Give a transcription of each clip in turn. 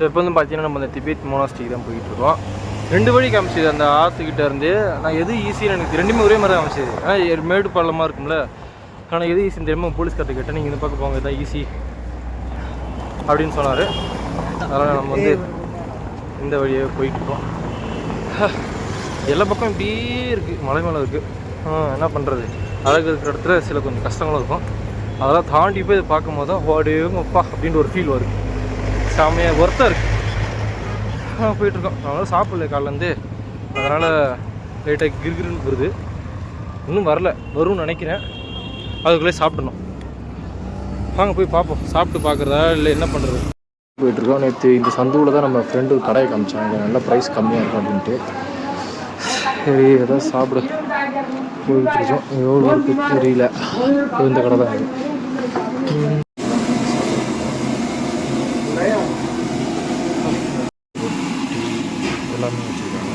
இப்போ வந்து பார்த்தீங்கன்னா நம்ம அந்த திபெத் மொனாஸ்ட்ரி தான் போயிட்டுருக்கோம். 2 வழி காமிச்சிது அந்த ஆற்றுக்கிட்ட இருந்து. நான் எது ஈஸின்னு எனக்கு ரெண்டுமே ஒரே மாதிரி தான் காமிச்சிது. ஆனால் மேடு பள்ளமாக இருக்கும்ல, ஆனால் எது ஈஸின்னு தெரியாமல் போலீஸ்கார்ட்ட கேட்டேன். நீங்கள் இந்த பக்கம் போங்க, இதான் ஈஸி அப்படின்னு சொன்னார். அதனால் நம்ம வந்து இந்த வழியாக போயிட்டுருக்கோம். எல்லா பக்கம் இப்படியே இருக்குது, மலை மேலே இருக்குது. என்ன பண்ணுறது, அழகு இருக்கிற இடத்துல சில கொஞ்சம் கஷ்டங்களும் இருக்கும். அதெல்லாம் தாண்டி போய் இதை பார்க்கும் போது தான் ஓடேங்கப்பா அப்படின்ற ஒரு ஃபீல் வருது. செம்மையாக ஒர்த்தாக இருக்குது. போயிட்டுருக்கோம். அதனால் சாப்பிடல காலிலேருந்து, அதனால் லைட்டாக கிருகிருன்னு வருது. இன்னும் வரல, வரும்னு நினைக்கிறேன். அதுக்குள்ளே சாப்பிடணும். வாங்க போய் பார்ப்போம், சாப்பிட்டு பார்க்குறதா இல்லை என்ன பண்ணுறது. போயிட்டுருக்கோம். நேற்று இந்த சந்துவில் தான் நம்ம ஃப்ரெண்டு ஒரு கடையை காமிச்சாங்க, நல்ல ப்ரைஸ் கம்மியாக இருக்கும் அப்படின்ட்டு. சரி ஏதாவது சாப்பிட போயிட்டுருக்கோம். எவ்வளோ இருக்குது தெரியல, இந்த கடை தான் இது. எல்லாமே வச்சுருக்காங்க.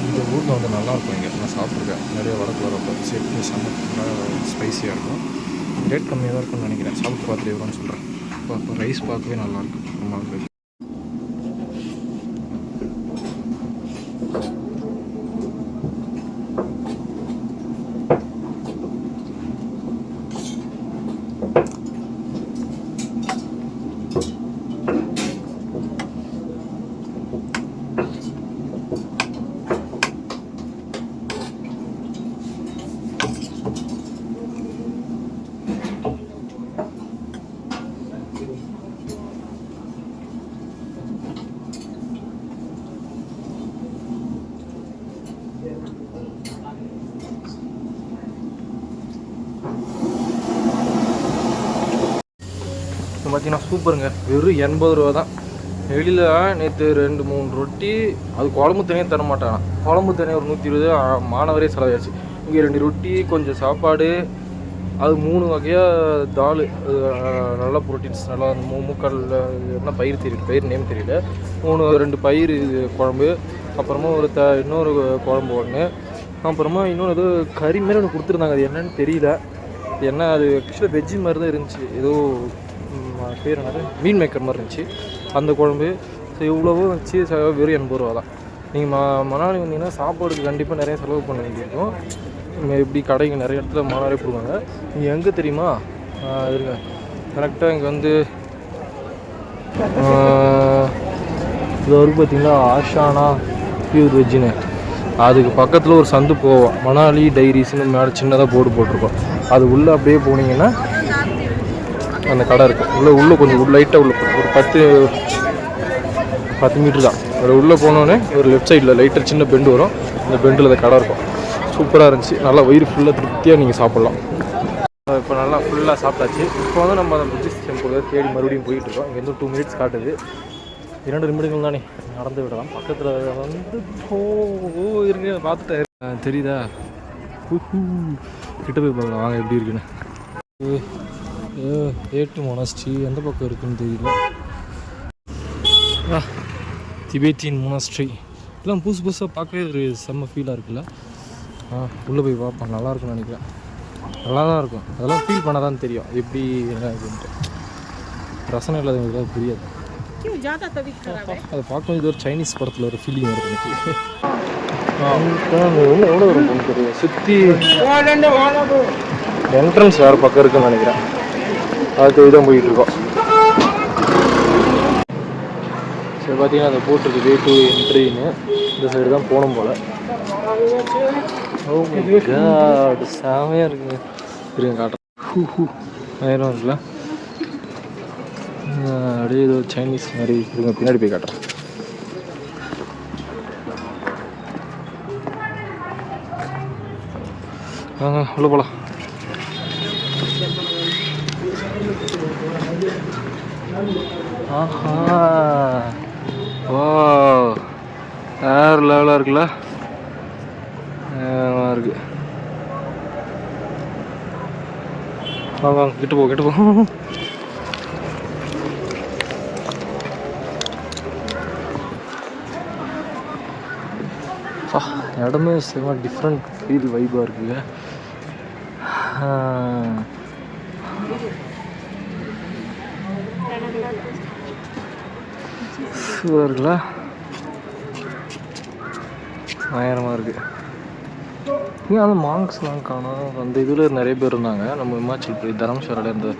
இந்த ஊரில் வந்து நல்லாயிருக்கும். இங்கே நான் சாப்பிட்ருக்கேன், நிறைய வடக்கு வரப்போ சேர்த்து செம்ம ஸ்பைஸியாக இருக்கும். ரேட் கம்மியாக தான் இருக்கும்னு நினைக்கிறேன். சாப்பிட்டு பார்த்துட்டு எவ்வளோன்னு சொல்கிறேன். இப்போ ரைஸ் பார்க்கவே நல்லாயிருக்கும். ரொம்ப இருக்குது. பார்த்தீங்கன்னா சூப்பருங்க. வெறும் 80 ரூபா தான். வெளியில் நேற்று 2-3 ரொட்டி, அது குழம்பு தனியாக தர மாட்டாங்க. குழம்பு தனியாக ஒரு 120 மாணவரே செலவாச்சு. இங்கே 2 ரொட்டி, கொஞ்சம் சாப்பாடு, அது 3 வகையாக தால், நல்லா ப்ரோட்டீன்ஸ், நல்லா அந்த மூக்கால் என்ன பயிர் தெரியல, பயிர் நேம் தெரியல, 2 பயிர் குழம்பு, அப்புறமா இன்னொரு குழம்பு ஒன்று, அப்புறமா இன்னொன்று ஏதோ கறி மாரி ஒன்று கொடுத்துருந்தாங்க. அது என்னன்னு தெரியல. என்ன அது ஆக்சுவலாக வெஜ்ஜி மாதிரி தான் இருந்துச்சு. ஏதோ பேர் என்னது மீன் மேக்கர் மாதிரி இருந்துச்சு அந்த குழம்பு. ஸோ இவ்வளவும் வச்சு வெறும் 80 ரூபா தான். நீங்கள் மணாலி வந்தீங்கன்னா சாப்பாடுக்கு கண்டிப்பாக நிறைய செலவு பண்ண வேண்டியிருக்கும். இப்படி கடைக்கு நிறைய இடத்துல மாணவரே போடுவாங்க. இங்கே எங்கே தெரியுமா இருங்க, கரெக்டாக இங்கே வந்து இது வரைக்கும் பார்த்தீங்கன்னா ஆஷானா பியூர் வெஜ்ஜுன்னு, அதுக்கு பக்கத்தில் ஒரு சந்து போவோம். மணாலி டைரிஸ்ன்னு மேலே சின்னதாக போர்டு போட்டிருக்கோம். அது உள்ளே அப்படியே போனீங்கன்னா அந்த கடை இருக்கும். உள்ளே கொஞ்சம் லைட்டாக உள்ள ஒரு 10 மீட்டர் தான். ஒரு உள்ளே போனோடனே ஒரு லெஃப்ட் சைடில் லைட்டாக சின்ன பெண்டு வரும். அந்த பெண்டில் அந்த கடை இருக்கும். சூப்பராக இருந்துச்சு. நல்லா வயிறு ஃபுல்லாக திருப்தியாக நீங்கள் சாப்பிட்லாம். இப்போ நல்லா ஃபுல்லாக சாப்பிட்டாச்சு. இப்போ வந்து நம்ம அந்த புத்திஸ்ட் டெம்பிள் தேடி மறுபடியும் போயிட்டுருக்கோம். இங்கே வந்து 2 மினிட்ஸ் காட்டுது. 2 நிமிடங்கள் தானே நடந்து விடலாம். பக்கத்தில் வந்து இருங்க பார்த்துட்டேன், தெரியுதா? கிட்ட போய் பார்க்கலாம் வாங்க எப்படி இருக்குன்னு. ஏட்டு மொனாஸ்ட்ரி எந்த பக்கம் இருக்குன்னு தெரியல. திபெத்தியன் மொனாஸ்ட்ரி எல்லாம் புதுசாக பார்க்கவே ஒரு செம்ம ஃபீலாக இருக்குல்ல. உள்ளே போய் பார்ப்போம், நல்லா இருக்கும்னு நினைக்கிறேன். நல்லா தான் இருக்கும். அதெல்லாம் ஃபீல் பண்ண தான் தெரியும் எப்படி என்ன அப்படின்ட்டு. ரசனை இல்லாதவங்களுக்கு தான் புரியாது. அதை பார்க்கும் இது ஒரு சைனீஸ் படத்தில் ஒரு ஃபீலிங் வருது எனக்கு. எவ்வளோ வரும் தெரியும். சுற்றி என்ட்ரன்ஸ் வேறு பக்கம் இருக்குன்னு நினைக்கிறேன். அதுக்கு தான் போயிட்டுருக்கோம். சரி பார்த்தீங்கன்னா அதை போட்டிருக்கு வே டு என்ட்ரின்னு. இந்த சைடு தான் போகணும் போல். ஓ மை காட், செமையாக இருக்குங்க. இருங்க காட்டுறேன். நேரம் இருக்குல்ல, அப்படியே ஏதோ சைனீஸ் மாதிரி இருங்க, பின்னாடி போய் காட்டுறேன். உள்ள போகலாம். ஆஹா, ஓ வேறு லெவலாக இருக்குல்ல, இருக்கு. வாங்க கிட்ட போ. இடமே செம்ம டிஃப்ரெண்ட் ஃபீல் வைப்பாக இருக்குங்க. சூப்பராக இருக்குல்ல, பயங்கரமாக இருக்குது. இங்கே அந்த மாங்க்ஸ்லாம் காணும். அந்த இதில் நிறைய பேர் இருந்தாங்க. நம்ம இமாச்சல் பிரதேஷ் தரம்சாலாவில் இருந்த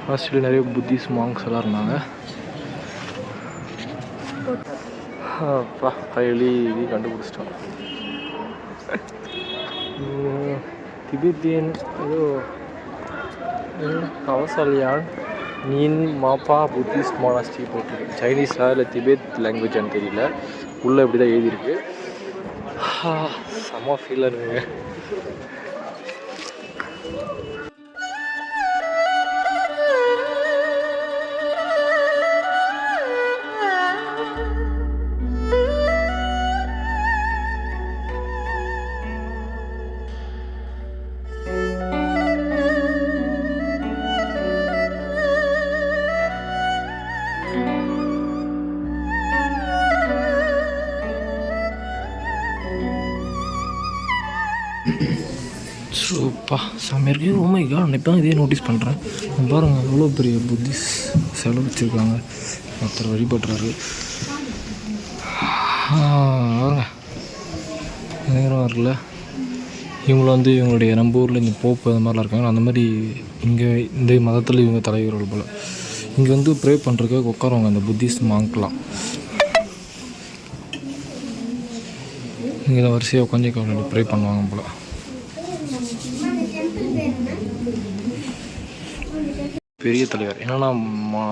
ஃபர்ஸ்ட்ல நிறைய புத்திஸ்ட் மாங்க்ஸ் எல்லாம் இருந்தாங்க. அப்பா ஃபைனலி இது கண்டுபிடிச்சிட்டோம். திபெத்தியன் ஏதோ கவசாலியான் நீன் மாப்பா புத்திஸ்ட் மோனாஸ்ட்ரி போட்டிருக்கு. சைனீஸா இல்லை திபெத் லாங்குவேஜான்னு தெரியல. உள்ளே இப்படி தான் எழுதியிருக்கு. செம்ம ஃபீலாக இருக்குங்க. சூப்பா செம்ம இருக்கு. ஓ மை காட், நான் இப்போ தான் இதே நோட்டீஸ் பண்ணுறேன். பாருங்கள் எவ்வளோ பெரிய புத்திஸ்ட் செலவு வச்சுருக்காங்க. ஒருத்தர் வழிபட்டுறாரு. பாருங்க நேரம் இருக்குல்ல. இவங்கள வந்து இவங்களுடைய நம்ம ஊரில் இந்த போப்பு அந்த மாதிரிலாம் இருக்காங்க. அந்த மாதிரி இங்கே இந்த மதத்தில் இவங்க தலைவர்கள் போல் இங்கே வந்து ப்ரே பண்ணுறதுக்கு உட்காருவாங்க அந்த புத்திஸ்ட் மாங்க்லாம். இங்கே வரிசையாக உட்காந்து ப்ரே பண்ணுவாங்க போல். பெரிய தலைவர். ஏன்னா நான்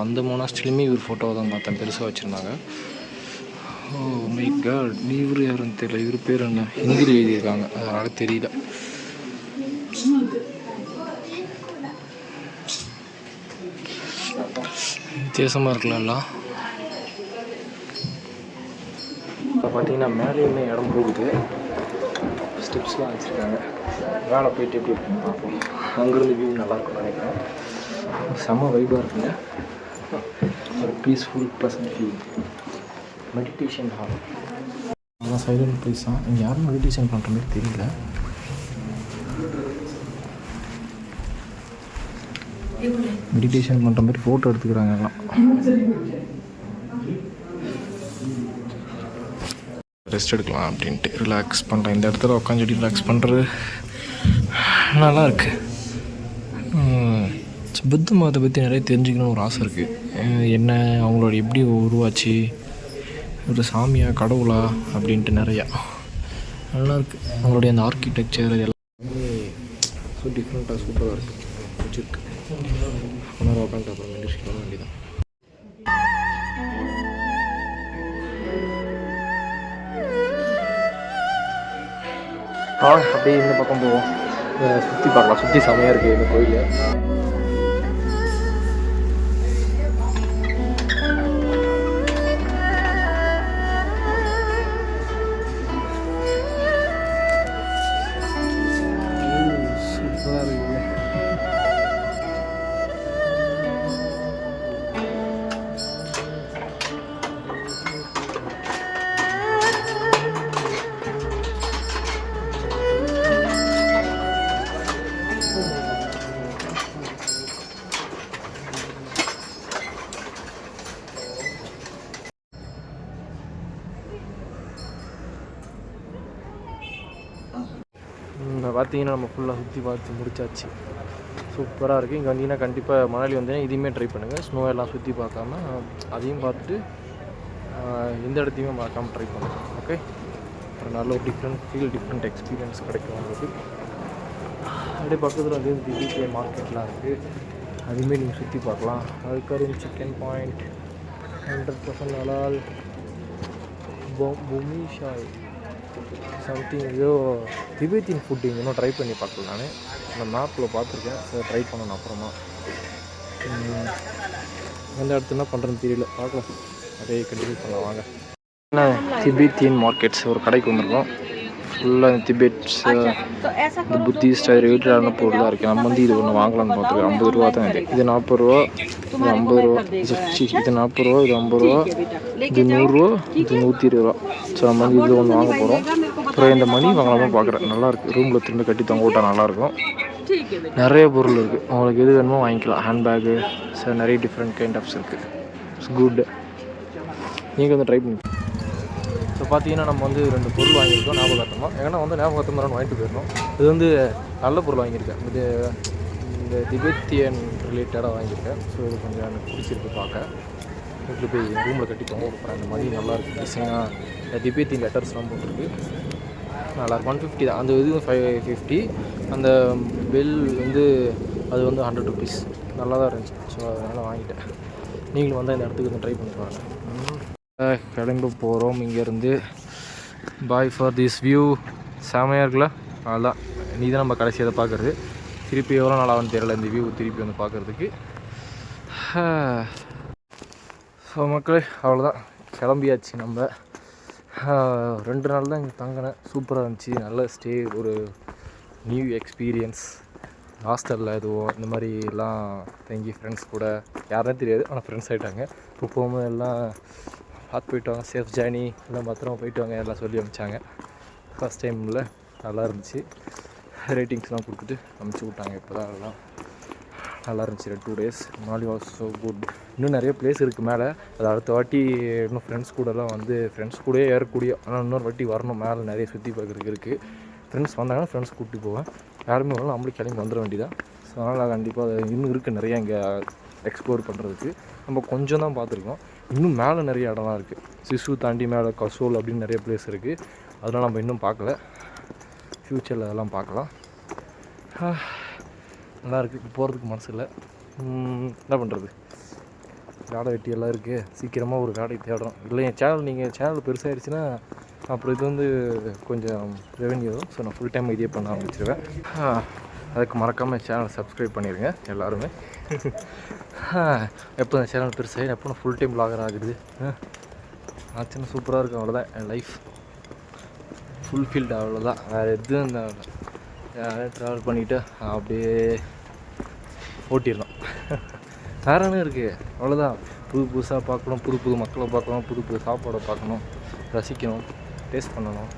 அந்த மோனாஸ்ட்ரிலையுமே இவர் ஃபோட்டோவை தான் பார்த்தேன், பெருசாக வச்சுருந்தாங்க. ஓ மை காட், இவர் யாருன்னு தெரியல. இவர் பேர் என்ன, ஹிந்தியில் எழுதியிருக்காங்க, அதனால் தெரியல. வித்தியாசமாக இருக்குல்ல. இப்போ பார்த்தீங்கன்னா மேலேயுமே இடம் போகுது. ஸ்டெப்ஸ்லாம் வச்சுருக்காங்க. மேலே போயிட்டு எப்படி இருக்குன்னு பார்ப்போம். அங்கேருந்து வியூ நல்லாயிருக்கும்னு நினைக்கிறேன். செம்ம வைபாக இருக்குங்க. ஒரு peaceful pleasant feel. Meditation hall. அதான் சைலண்ட் ப்ளேஸ் தான். இங்கே யாரும் மெடிடேஷன் பண்ணுற மாதிரி தெரியல. மெடிடேஷன் பண்ணுற மாதிரி ஃபோட்டோ எடுத்துக்கிறாங்க எல்லாம். ரெஸ்ட் எடுக்கலாம் அப்படின்ட்டு ரிலாக்ஸ் பண்ணுறேன். இந்த இடத்துல உட்காந்துட்டு ரிலாக்ஸ் பண்ணுறது நல்லாயிருக்கு. புத்த மதத்தை பற்றி நிறைய தெரிஞ்சுக்கணும்னு ஒரு ஆசை இருக்குது. என்ன அவங்களோட எப்படி உருவாச்சு, ஒரு சாமியா கடவுளா அப்படின்ட்டு நிறையா நல்லாயிருக்கு. அவங்களுடைய அந்த ஆர்கிடெக்சர் இது எல்லாமே ஸோ டிஃப்ரெண்ட்டாக சூப்பராக இருக்குது. பிடிச்சிருக்கு. ஒன்றரை உட்காந்து அப்புறம் மெடிடேஷன் பண்ண வேண்டியதான். அப்படியே இந்த பக்கம் போவோம், சுற்றி பார்க்கலாம். சுற்றி செமையாக இருக்குது இந்த கோயில். பார்த்தீங்கன்னா நம்ம ஃபுல்லாக சுற்றி பார்த்து முடிச்சாச்சு. சூப்பராக இருக்குது. இங்கே வந்தீங்கன்னா கண்டிப்பாக மணாலி வந்தீங்கன்னா இதையுமே ட்ரை பண்ணுங்கள். ஸ்னோ எல்லாம் சுற்றி பார்க்காம அதையும் பார்த்துட்டு எந்த இடத்தையுமே மறக்காமல் ட்ரை பண்ணுங்கள். ஓகே, ஒரு நல்ல ஒரு டிஃப்ரெண்ட் எக்ஸ்பீரியன்ஸ் கிடைக்கும் உங்களுக்கு. அப்படியே பக்கத்தில் வந்து திபெத்திய மார்க்கெட்லாம் இருக்குது, அதுவுமே நீங்கள் சுற்றி பார்க்கலாம். அதுக்கப்புறம் சிக்கன் பாயிண்ட் 100% ஹலால் பூமிஷாய் சம்திங் ஏதோ திபெத்தியன் ஃபுட்டு இன்னும் ட்ரை பண்ணி பார்க்கல. நான் அந்த மேப்பில் பார்த்துருக்கேன். ஸோ ட்ரை பண்ணணும் அப்புறமா. எந்த இடத்துல என்ன பண்ணுறதுன்னு தெரியல, பார்க்கலாம். அதே கண்டினியூ பண்ணலாம் வாங்க. திபெத்தியன் மார்க்கெட்ஸ் ஒரு கடைக்கு வந்திருக்கோம். ஃபுல்லாக திபெட்ஸ் இந்த புத்திஸ்ட் ரிலேட்டடான பொருள் தான் இருக்குது. நம்ம வந்து இது ஒன்று வாங்கலாம்னு பார்த்துருக்கோம். 50 ரூபா தான் இது. இது 40 ரூபா, இது 50 ரூபா, இது 40 ரூபா, இது 50 ரூபா, இது 100 ரூபா, இது 120 ரூபா. ஸோ நம்ம வந்து இது ஒன்று வாங்க போகிறோம். அப்புறம் இந்த மணி வாங்கலாமா பார்க்குறேன். நல்லாயிருக்கு. ரூமில் திரும்ப கட்டி தொங்க விட்டால் நல்லாயிருக்கும். நிறைய பொருள் இருக்குது. உங்களுக்கு எது வேணுமோ வாங்கிக்கலாம். ஹேண்ட்பேக்கு, ஸோ நிறைய டிஃப்ரெண்ட் கைண்ட் ஆஃப்ஸ் இருக்குது. It's good. நீங்கள் வந்து ட்ரை பண்ணி. ஸோ பார்த்தீங்கன்னா நம்ம வந்து 2 பொருள் வாங்கியிருக்கோம் ஞாபகார்த்தமாக. ஏன்னா வந்து ஞாபகார்த்தமாக வாங்கிட்டு போயிடணும். இது வந்து நல்ல பொருள் வாங்கியிருக்கேன். இந்த திபெத்தியன் ரிலேட்டடாக வாங்கியிருக்கேன். ஸோ இது கொஞ்சம் எனக்கு பிடிச்சிருக்கு பார்க்க. இப்படி போய் ரூமில் கட்டி தொங்க கொடுக்குறேன். இந்த மாதிரி நல்லாயிருக்கு டிசைனாக திபெத்தியன் லெட்டர்ஸ்லாம் போட்டிருக்கு. நல்லாயிருக்கு. 150 தான். அந்த இது 550. அந்த பெல் வந்து அது வந்து 100 ருபீஸ். நல்லா தான் இருந்துச்சு. ஸோ அதனால் வாங்கிட்டேன். நீங்களும் வந்து இந்த இடத்துக்கு வந்து ட்ரை பண்ணி பாருங்கள். கிளம்பி போகிறோம் இங்கேருந்து. பாய் ஃபார் திஸ் வியூ. செமையாக இருக்குல்ல? அதுதான் நீ தான் நம்ம கடைசியாக அதை பார்க்குறது. திருப்பி எவ்வளோ நாளாகுன்னு தெரியல இந்த வியூ திருப்பி வந்து பார்க்குறதுக்கு. ஸோ மக்களே அவ்வளோதான், கிளம்பியாச்சு. நம்ம 2 நாள் தான் இங்கே தங்கினேன். சூப்பராக இருந்துச்சு. நல்ல ஸ்டே, ஒரு நியூ எக்ஸ்பீரியன்ஸ். ஹாஸ்டலில் எதுவும் இந்த மாதிரிலாம் தங்கி ஃப்ரெண்ட்ஸ் கூட யாருனே தெரியாது, ஆனால் ஃப்ரெண்ட்ஸ் ஆகிட்டாங்க. இப்போ போகும்போது எல்லாம் பார்த்து போயிட்டு வாங்க, சேஃப் ஜேர்னி, எல்லாம் பத்திரமா போயிட்டு வாங்க எல்லாம் சொல்லி அனுப்பிச்சாங்க. ஃபஸ்ட் டைமில் நல்லா இருந்துச்சு. ரேட்டிங்ஸ்லாம் கொடுத்துட்டு அனுப்பிச்சி விட்டாங்க. இப்போ தான் எல்லாம் நல்லா இருந்துச்சு. 2 days மாலி வாஸ் ஸோ குட். இன்னும் நிறைய பிளேஸ் இருக்குது மேலே. அது அடுத்த வாட்டி இன்னும் ஃப்ரெண்ட்ஸ் கூடலாம் வந்து ஃப்ரெண்ட்ஸ் கூடயே ஏறக்கூடிய, ஆனால் இன்னொரு வாட்டி வரணும். மேலே நிறைய சுற்றி பார்க்குறதுக்கு இருக்குது. ஃப்ரெண்ட்ஸ் வந்தாங்கன்னா ஃப்ரெண்ட்ஸ் கூப்பிட்டு போவேன். யாருமே வரலாம், நம்மளும் கிளம்பி வந்துட வேண்டியதான். ஸோ அதனால் கண்டிப்பாக அது இன்னும் இருக்குது நிறையா இங்கே எக்ஸ்ப்ளோர் பண்ணுறதுக்கு. நம்ம கொஞ்சம் தான் பார்த்துருக்கோம். இன்னும் மேலே நிறைய இடம்லாம் இருக்குது. சிசு தாண்டி மேலே கசோல் அப்படின்னு நிறைய பிளேஸ் இருக்குது. அதெல்லாம் நம்ம இன்னும் பார்க்கல. ஃப்யூச்சரில் அதெல்லாம் பார்க்கலாம். நல்லா இருக்குது. இப்போ போகிறதுக்கு மனசு இல்லை. என்ன பண்ணுறது, வேலை வெட்டி எல்லாம் இருக்குது. சீக்கிரமாக ஒரு வேலையை தேடுறோம். இல்லை என் சேனல், நீங்கள் சேனல் பெருசாகிடுச்சுன்னா அப்புறம் இது வந்து கொஞ்சம் ரெவென்யூ வரும். ஸோ நான் ஃபுல் டைம் இதே பண்ண ஆரம்பிச்சிருவேன். அதுக்கு மறக்காமல் சேனலை சப்ஸ்கிரைப் பண்ணிடுங்க எல்லாருமே. எப்போ இந்த சேனல் பெருசாகி எப்போ நான் ஃபுல் டைம் வ்ளாகர் ஆகுது ஆச்சுன்னா சூப்பராக இருக்கும். அவ்வளோதான் என் லைஃப் ஃபுல்ஃபில்டு. அவ்வளோதான், வேறு எதுவும் இந்த ட்ராவல் பண்ணிவிட்டு அப்படியே ஓட்டிடலாம். வேறு என்ன இருக்குது? அவ்வளோதான். புதுசாக பார்க்கணும், புது மக்களை பார்க்கணும், புது சாப்பாடை பார்க்கணும், ரசிக்கணும், டேஸ்ட் பண்ணணும்.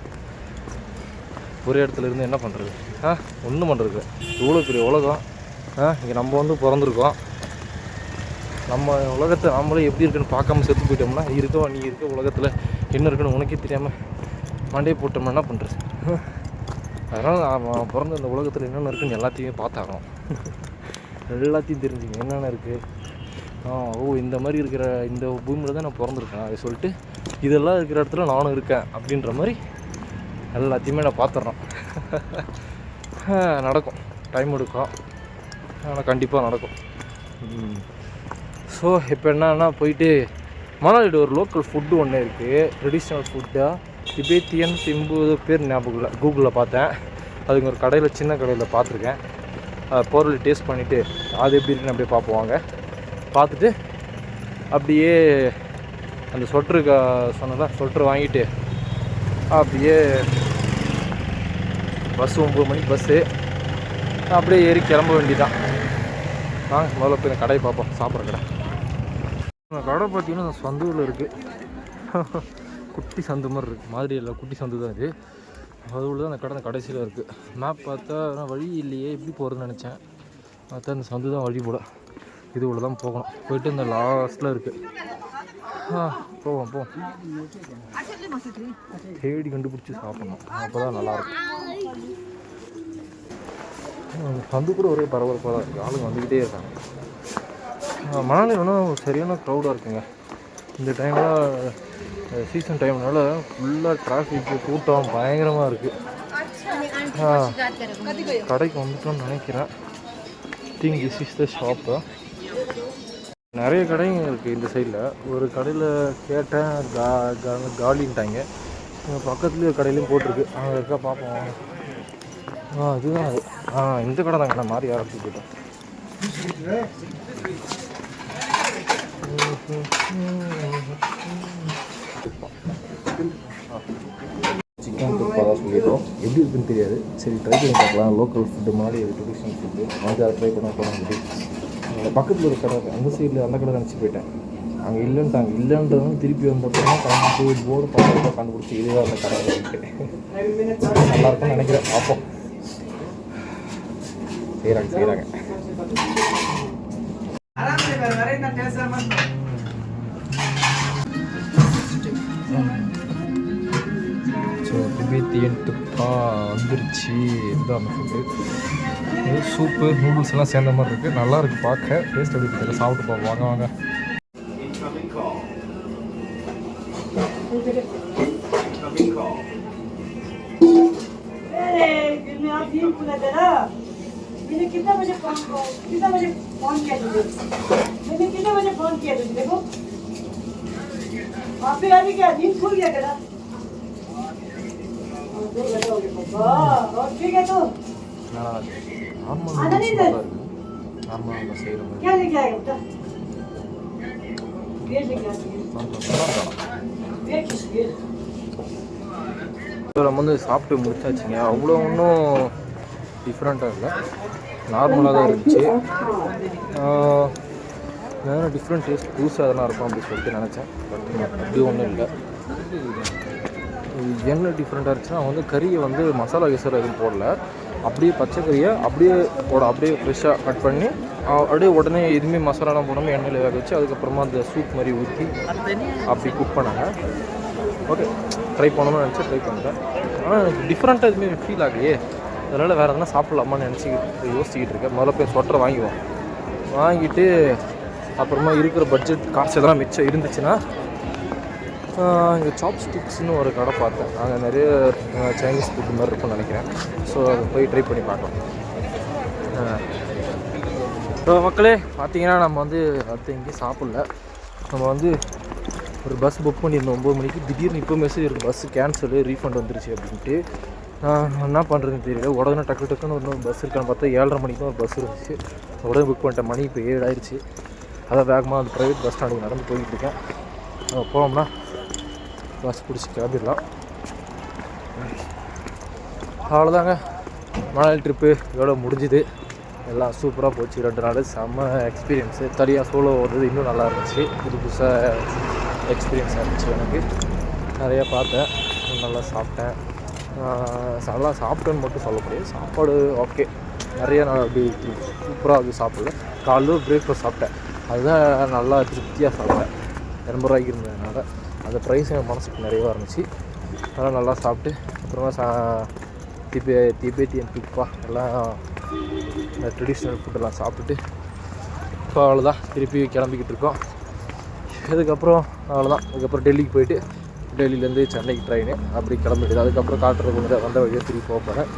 ஒரே இடத்துல இருந்து என்ன பண்ணுறது? ஒன்றும் பண்ணுறது. இவ்வளோ பெரிய உலகம். இங்கே நம்ம வந்து பிறந்திருக்கோம். நம்ம உலகத்தை நம்மளே எப்படி இருக்குன்னு பார்க்காம செத்து போயிட்டோம்னா, நீ இருக்க உலகத்தில் என்ன இருக்குன்னு உனக்கே தெரியாமல் மண்டையை போட்டோம்னா என்ன பண்ணுறது? அதனால் நான் பிறந்த இந்த உலகத்தில் என்னென்ன இருக்குன்னு எல்லாத்தையுமே பார்த்தாகணும். எல்லாத்தையும் தெரிஞ்சுங்க என்னென்ன இருக்குது. இந்த மாதிரி இருக்கிற இந்த பூமியில் தான் நான் பிறந்திருக்கேன் அதை சொல்லிட்டு இதெல்லாம் இருக்கிற இடத்துல நானும் இருக்கேன் அப்படின்ற மாதிரி எல்லாத்தையுமே நான் பார்த்துட்றேன். நடக்கும், டைம் எடுக்கும், ஆனால் கண்டிப்பாக நடக்கும். ஸோ இப்போ என்னன்னா போயிட்டு மணாலியில் ஒரு லோக்கல் ஃபுட்டு ஒன்று இருக்குது. ட்ரெடிஷ்னல் ஃபுட்டாக திபெத்தியன் பேர் ஞாபகம் இல்லை, கூகுளில் பார்த்தேன். அதுங்க ஒரு கடையில், சின்ன கடையில் பார்த்துருக்கேன். பொருள் டேஸ்ட் பண்ணிவிட்டு அது எப்படி இருக்குன்னு அப்படியே பார்ப்போம். பார்த்துட்டு அப்படியே அந்த ஸ்வெட்ருக்கு சொன்னதான் ஸ்வெட்ரு வாங்கிட்டு அப்படியே பஸ்ஸு 9 மணிக்கு பஸ்ஸு அப்படியே ஏறி கிளம்ப வேண்டியதான். முதல்ல போய் இந்த கடையை பார்ப்போம், சாப்பிட்ற கடை. அந்த கடை பார்த்தீங்கன்னா சந்தூரில் இருக்குது. குட்டி சந்து மாதிரி இருக்குது, மாதிரி இல்லை, குட்டி சந்து தான் இது. அது உள்ள தான் அந்த கடை கடைசியில் இருக்குது. மேப் பார்த்தா வழி இல்லையே, எப்படி போகிறதுன்னு நினச்சேன். பார்த்தா அந்த சந்து தான் வழி போட. இது உள்ள தான் போகணும். போயிட்டு இந்த லாஸ்ட்டில் இருக்குது. போவோம். தேடி கண்டுபிடிச்சி சாப்பிட்ணும், அப்போ தான் நல்லாயிருக்கும். சந்து கூட ஒரே பரபரப்பாக தான் இருக்குது. ஆளுங்க வந்துக்கிட்டே இருக்காங்க. மணாலி வேணால் சரியான க்ரௌடாக இருக்குங்க. இந்த டைமில் சீசன் டைம்னால ஃபுல்லாக டிராஃபிக்கு, கூட்டம் பயங்கரமாக இருக்குது. கடைக்கு வந்துட்டோன்னு நினைக்கிறேன். Think this is the shop. நிறைய கடைங்க இருக்குது இந்த சைடில். ஒரு கடையில் கேட்டேன், காலின்ட்டாங்க. பக்கத்துலேயே ஒரு கடையிலையும் போட்டிருக்கு. அங்கே இருக்கா பார்ப்போம். இதுதான் அது. இந்த கடை தாங்க, நான் மாறி ஆரம்பிச்சு போயிட்டேன். சிக்கன் துப்பா தான் சொல்லிட்டோம். எப்படி இருக்குன்னு தெரியாது. சரி ட்ரை பண்ணி பார்க்கலாம். லோக்கல் ஃபுட்டு மாதிரி ட்ரெடிஷ்னல் ஃபுட்டு வந்து அதை ட்ரை பண்ண போகிறோம். பக்கத்தில் ஒரு கடை இருக்குது, அந்த சைடில் அந்த கடை நினச்சி போயிட்டேன். அங்கே இல்லைன்ட்டாங்க. இல்லைன்றதுனால திருப்பி வந்தப்பறம் கலந்து போர்டு பக்கத்தில் கண்டுபிடிச்சி இதுதான் அந்த கடை வந்துட்டு நல்லாயிருக்கும்னு நினைக்கிறேன். பார்ப்போம். செய்கிறாங்க. ஸோ திபெத்தியன் துப்பா வந்துருச்சு. இதுதான் அந்த ஃபுட்டு. இது சூப்பு நூடுல்ஸ் எல்லாம் சேர்ந்த மாதிரி இருக்குது. நல்லா இருக்குது பார்க்க. டேஸ்ட் எப்படி இருக்குது சாப்பிட்டு பார்ப்போம். வாங்க வாங்க. मैंने कितना बजे फोन किया तुझे? मैंने कितने बजे फोन किया तुझे? देखो आप भी अभी क्या नींद खुल गया क्या? 2 घंटे हो गए पापा. और ठीक है तो? आना नहीं इधर. क्या लेके आएगा बेटा? बेर लेके आएगा. बेर किस बेर? நம்ம வந்து சாப்பிட்டு முடிச்சாச்சுங்க. அவ்வளோ ஒன்றும் டிஃப்ரெண்ட்டாக இல்லை, நார்மலாக தான் இருந்துச்சு. வேறு டிஃப்ரெண்ட் டேஸ்ட் புதுசாக அதெல்லாம் இருக்கும் அப்படின்னு சொல்லிட்டு நினச்சேன். பட் அப்படி ஒன்றும் இல்லை. என்ன டிஃப்ரெண்ட்டாக இருந்துச்சுன்னா வந்து கறியை வந்து மசாலா கேசரி எதுவும் போடல. அப்படியே பச்சை கறியை அப்படியே ஃப்ரெஷ்ஷாக கட் பண்ணி அப்படியே உடனே எதுவுமே மசாலாலாம் போடாமல் எண்ணெயில் வேக வச்சு அதுக்கப்புறமா அந்த சூப் மாதிரி ஊற்றி அப்படி குக் பண்ணாங்க. ஓகே, ட்ரை பண்ணணும்னு நினச்சி ட்ரை பண்ணிட்டேன். ஆனால் எனக்கு டிஃப்ரெண்ட்டாக எதுவுமே ஃபீல் ஆகலையே. அதனால் வேறு எதனா சாப்பிட்லாமான்னு யோசிச்சுக்கிட்டு இருக்கேன். முதல்ல போய் ஸ்வெட்டர் வாங்கிட்டு அப்புறமா இருக்கிற பட்ஜெட் காசு எதனா மிச்சம் இருந்துச்சுன்னா இங்கே சாப்ஸ்டிக்ஸ்னு ஒரு கடை பார்த்தேன். அங்கே நிறைய சைனீஸ் ஃபுட் மாதிரி இருக்கும்னு நினைக்கிறேன். ஸோ அதை போய் ட்ரை பண்ணி பார்க்கலாம். ஸோ மக்களே பார்த்தீங்கன்னா நம்ம வந்து அடுத்து எங்கேயும் சாப்பிட்ல. நம்ம வந்து ஒரு பஸ் புக் பண்ணியிருந்தோம் 9 மணிக்கு. திடீர்னு இப்போ மெசேஜ் இருக்குது பஸ்ஸு கேன்சலு, ரீஃபண்ட் வந்துருச்சு அப்படின்ட்டு. நான் என்ன பண்ணுறதுன்னு தெரியல. உடனே டக்குன்னு ஒரு பஸ் இருக்கான்னு பார்த்தா 7:30 மணிக்கு தான் ஒரு பஸ் இருந்துச்சு. உடனே புக் பண்ணிட்டேன். மணி இப்போ 7 ஆயிடுச்சு. அதான் வேகமாக அந்த ப்ரைவேட் பஸ் ஸ்டாண்டுக்கு நடந்து போய்கிட்டு இருக்கேன். போனோம்னா பஸ் பிடிச்சி கிளம்பிடலாம். அவ்வளோதாங்க, மணாலி ட்ரிப்பு எவ்வளோ முடிஞ்சுது. எல்லாம் சூப்பராக போச்சு. 2 நாள் செம்ம எக்ஸ்பீரியன்ஸு. தனியாக சோலோ ஓடுறது இன்னும் நல்லா இருந்துச்சு. புதுசாக எக்ஸ்பீரியன்ஸாக இருந்துச்சு. எனக்கு நிறையா பார்த்தேன், நல்லா சாப்பிட்டேன். நல்லா சாப்பிட்டேன்னு மட்டும் சொல்ல முடியாது. சாப்பாடு ஓகே, நிறையா நான் அப்படி சூப்பராக அது சாப்பிடல. காலையில் பிரேக்ஃபாஸ்ட் சாப்பிட்டேன், அதுதான் நல்லா திருப்தியாக சாப்பிட்டேன். 80 ரூபாய்க்கு இருந்ததுனால அந்த ப்ரைஸ் என் மனசுக்கு நிறையவாக இருந்துச்சு. அதெல்லாம் நல்லா சாப்பிட்டு அப்புறமா திபெத்தியன் துப்பா எல்லாம் இந்த ட்ரெடிஷ்னல் ஃபுட்டெல்லாம் சாப்பிட்டுட்டு இப்போ அவ்வளோதான் திருப்பி கிளம்பிக்கிட்டு இருக்கோம். இதுக்கப்புறம் அவ்வளோதான். அதுக்கப்புறம் டெல்லிக்கு போயிட்டு டெல்லியிலேருந்து சென்னைக்கு ட்ரெயின் அப்படி கிளம்பிடுது. அதுக்கப்புறம் காட்டுறது வந்த வழியாக திருப்பி போகிறேன்.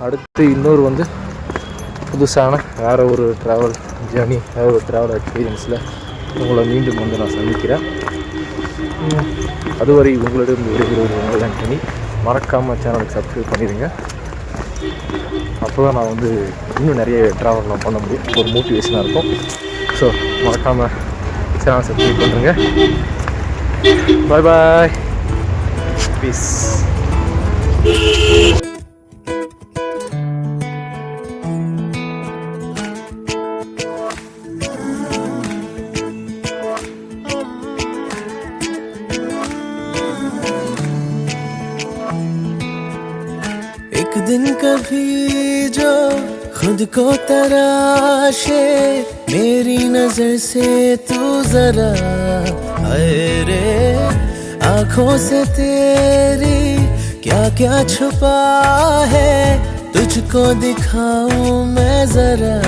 அடுத்து இன்னொரு வந்து புதுசான வேறு ஒரு ட்ராவல் ஜேர்னி, வேறு ஒரு ட்ராவல் எக்ஸ்பீரியன்ஸில் உங்களை மீண்டும் வந்து நான் சந்திக்கிறேன். அதுவரை உங்களிடம் விரும்புகிறது உங்கள் ஆண்டனி. மறக்காமல் சேனலுக்கு சப்ஸ்கிரைப் பண்ணிடுங்க. அப்போ தான் நான் வந்து இன்னும் நிறைய ட்ராவல்லாம் பண்ண முடியும், ஒரு மோட்டிவேஷனாக இருக்கும். ஸோ மறக்காமல் சேனல் சப்ஸ்கிரைப் பண்ணுறேங்க. பாய் பாய், பீஸ். एक दिन कभी जो खुद को तराशे, मेरी नजर से तू जरा अरे आँखों से तेरी क्या क्या छुपा है, तुझको दिखाऊं मैं जरा